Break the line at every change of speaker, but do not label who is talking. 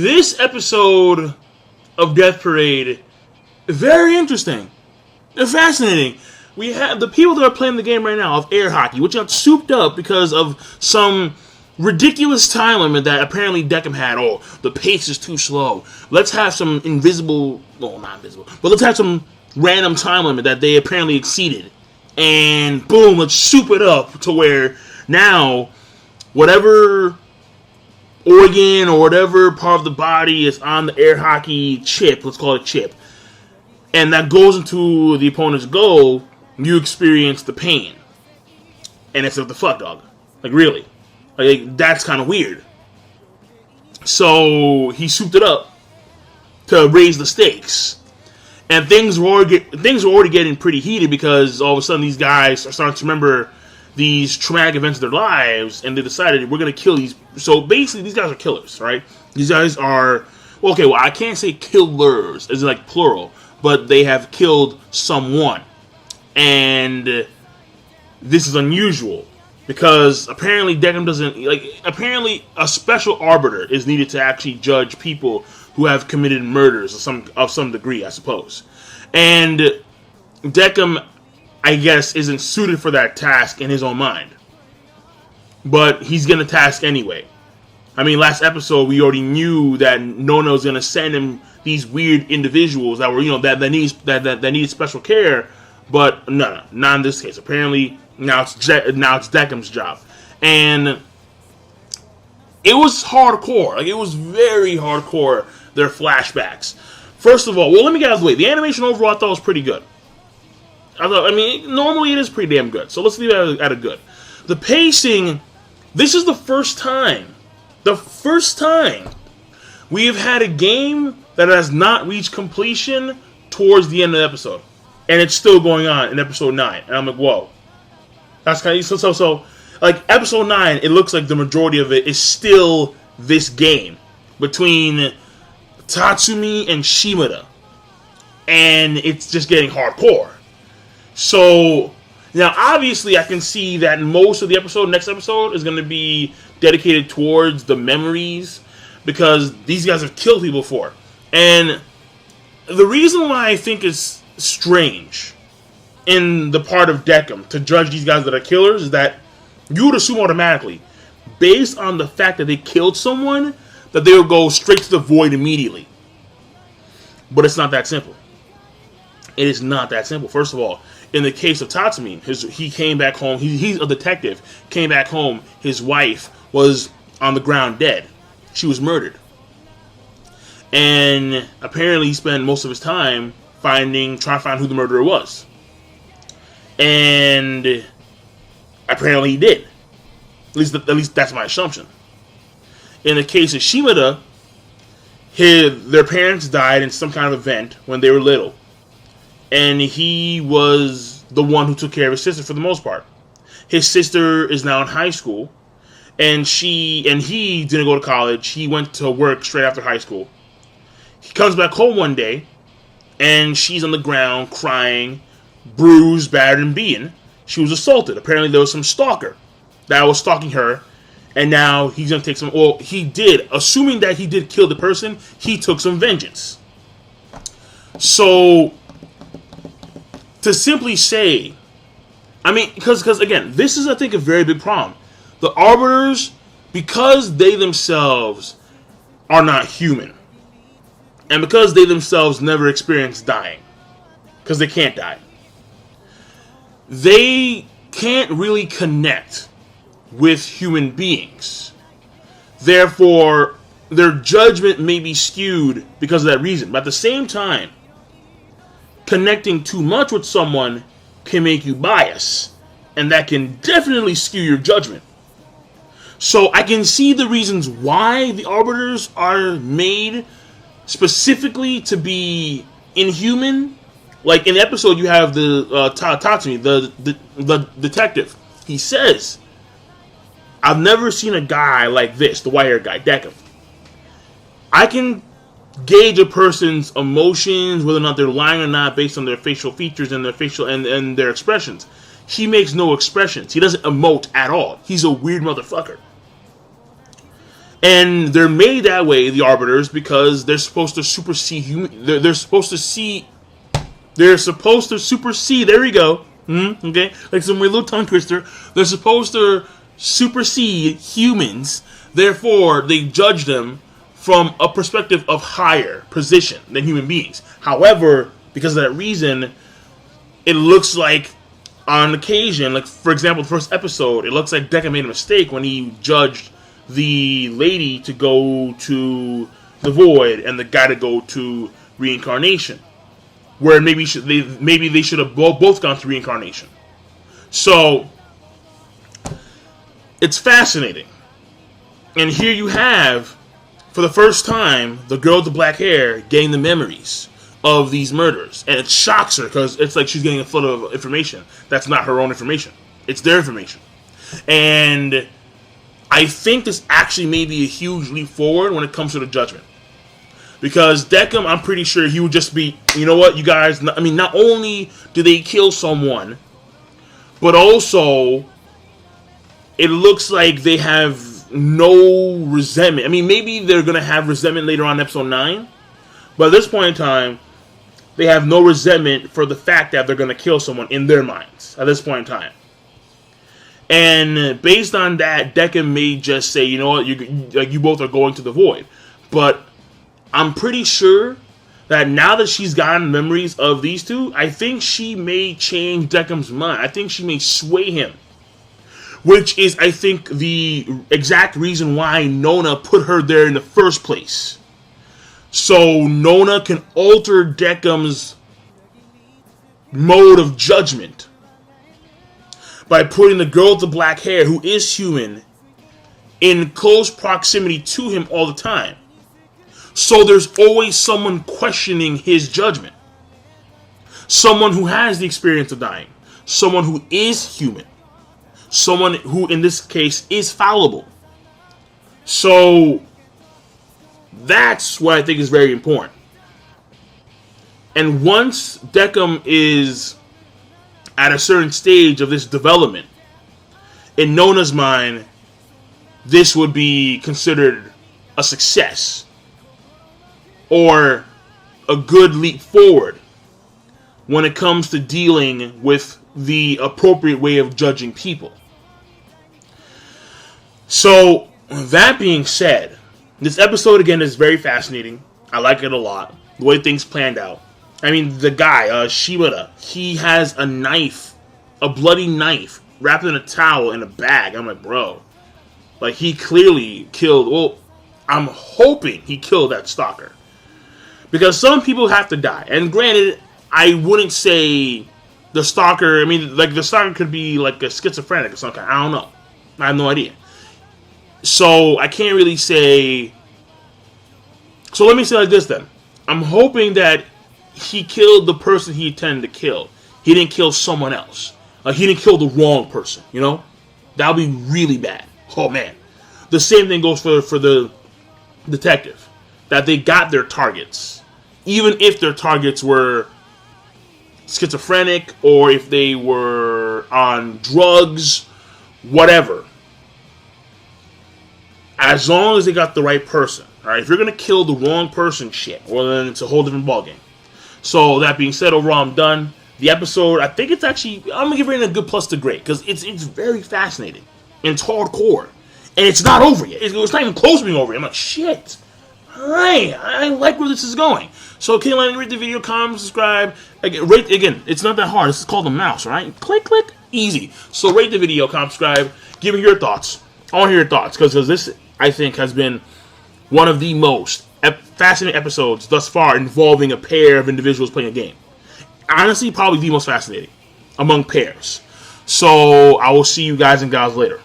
this episode of Death Parade, very interesting. They're fascinating. We have the people that are playing the game right now of air hockey, which got souped up because of some ridiculous time limit that apparently Dequim had. Oh, the pace is too slow. Let's have some but let's have some random time limit that they apparently exceeded. And boom, let's soup it up to where now whatever organ or whatever part of the body is on the air hockey chip, let's call it chip, and that goes into the opponent's goal, you experience the pain. And it's like, the fuck, dog? Like, really? Like, that's kind of weird. So he souped it up to raise the stakes. And things were already getting pretty heated because all of a sudden these guys are starting to remember these traumatic events of their lives, and they decided we're going to kill these. So basically, these guys are killers, right? These guys are, I can't say killers, as in like plural, but they have killed someone. And this is unusual because apparently Dequim doesn't, apparently a special arbiter is needed to actually judge people who have committed murders of some degree, I suppose. And Dequim, I guess, isn't suited for that task in his own mind. But he's going to task anyway. I mean, last episode, we already knew that Nono's going to send him these weird individuals that were, that needed special care. But no, not in this case. Apparently, now it's Dequim's job. And it was hardcore. Like, it was very hardcore, their flashbacks. First of all, let me get out of the way. The animation overall I thought was pretty good. Normally it is pretty damn good. So let's leave it at a good. The pacing, this is the first time we have had a game that has not reached completion towards the end of the episode. And it's still going on in episode 9. And I'm like, whoa. That's kind of, so like, episode 9, it looks like the majority of it is still this game between Tatsumi and Shimada. And it's just getting hardcore. So, now obviously I can see that most of the next episode is going to be dedicated towards the memories, because these guys have killed people before. And the reason why I think it's strange in the part of Dequim to judge these guys that are killers is that you would assume automatically, based on the fact that they killed someone, that they would go straight to the void immediately. But it's not that simple. It is not that simple. First of all, in the case of Tatsumi, he came back home. He's a detective. Came back home. His wife was on the ground dead. She was murdered. And apparently he spent most of his time trying to find who the murderer was. And apparently he did. At least that's my assumption. In the case of Shimada, their parents died in some kind of event when they were little. And he was the one who took care of his sister for the most part. His sister is now in high school, and he didn't go to college. He went to work straight after high school. He comes back home one day, and she's on the ground crying, bruised, battered, and beaten. She was assaulted. Apparently there was some stalker that was stalking her, and now he's going to take some... Well, he did. Assuming that he did kill the person, he took some vengeance. So, to simply say... because again, this is, I think, a very big problem. The Arbiters, because they themselves are not human, and because they themselves never experienced dying, because they can't die, they can't really connect with human beings. Therefore, their judgment may be skewed because of that reason. But at the same time, connecting too much with someone can make you biased, and that can definitely skew your judgment. So I can see the reasons why the Arbiters are made specifically to be inhuman. Like in the episode, you have the Tatsumi, the detective. He says, "I've never seen a guy like this, the white-haired guy, Dequim. I can gauge a person's emotions, whether or not they're lying or not, based on their facial features and their facial and their expressions. He makes no expressions. He doesn't emote at all. He's a weird motherfucker." And they're made that way, the arbiters, because they're supposed to supersede human. They're supposed to see. They're supposed to supersede. There we go. Okay, like some little tongue twister. They're supposed to supersede humans. Therefore, they judge them from a perspective of higher position than human beings. However, because of that reason, it looks like on occasion, like for example, the first episode, it looks like Dequim made a mistake when he judged the lady to go to the void and the guy to go to reincarnation, where maybe they should have both gone to reincarnation. So it's fascinating, and here you have, for the first time, the girl with the black hair getting the memories of these murders, and it shocks her because it's like she's getting a flood of information that's not her own information; it's their information, and I think this actually may be a huge leap forward when it comes to the judgment. Because Dequim, I'm pretty sure he would just be, you know what, you guys, I mean, not only do they kill someone, but also it looks like they have no resentment. I mean, maybe they're going to have resentment later on in episode 9, but at this point in time, they have no resentment for the fact that they're going to kill someone in their minds at this point in time. And based on that, Dequim may just say, you know what, you both are going to the void. But I'm pretty sure that now that she's gotten memories of these two, I think she may change Dequim's mind. I think she may sway him. Which is, I think, the exact reason why Nona put her there in the first place. So Nona can alter Dequim's mode of judgment by putting the girl with the black hair, who is human, in close proximity to him all the time. So there's always someone questioning his judgment. Someone who has the experience of dying. Someone who is human. Someone who, in this case, is fallible. So that's what I think is very important. And once Dequim is at a certain stage of this development, in Nona's mind, this would be considered a success or a good leap forward when it comes to dealing with the appropriate way of judging people. So, that being said, this episode again is very fascinating. I like it a lot. The way things planned out. I mean, the guy, Shibata, he has a knife, a bloody knife, wrapped in a towel in a bag. I'm like, bro. Like, he clearly killed, well, I'm hoping he killed that stalker. Because some people have to die. And granted, I wouldn't say the stalker, I mean, like, the stalker could be like a schizophrenic or something. I don't know. I have no idea. So, I can't really say. So, let me say like this then. I'm hoping that he killed the person he intended to kill. He didn't kill someone else. Like, he didn't kill the wrong person, you know? That would be really bad. Oh, man. The same thing goes for the detective. That they got their targets. Even if their targets were schizophrenic or if they were on drugs, whatever. As long as they got the right person. Alright, if you're going to kill the wrong person, shit, well, then it's a whole different ballgame. So, that being said, overall, I'm done. The episode, I think it's actually, I'm going to give it a good plus to great, because it's very fascinating. And it's hardcore. And it's not over yet. It's not even close to being over yet. I'm like, shit. Alright, I like where this is going. So, can you rate the video, comment, subscribe. Again, it's not that hard. This is called a mouse, alright? Click, click, easy. So, rate the video, comment, subscribe. Give me your thoughts. I want to hear your thoughts, because this, I think, has been one of the most fascinating episodes thus far involving a pair of individuals playing a game. Honestly, probably the most fascinating among pairs. So, I will see you guys and gals later.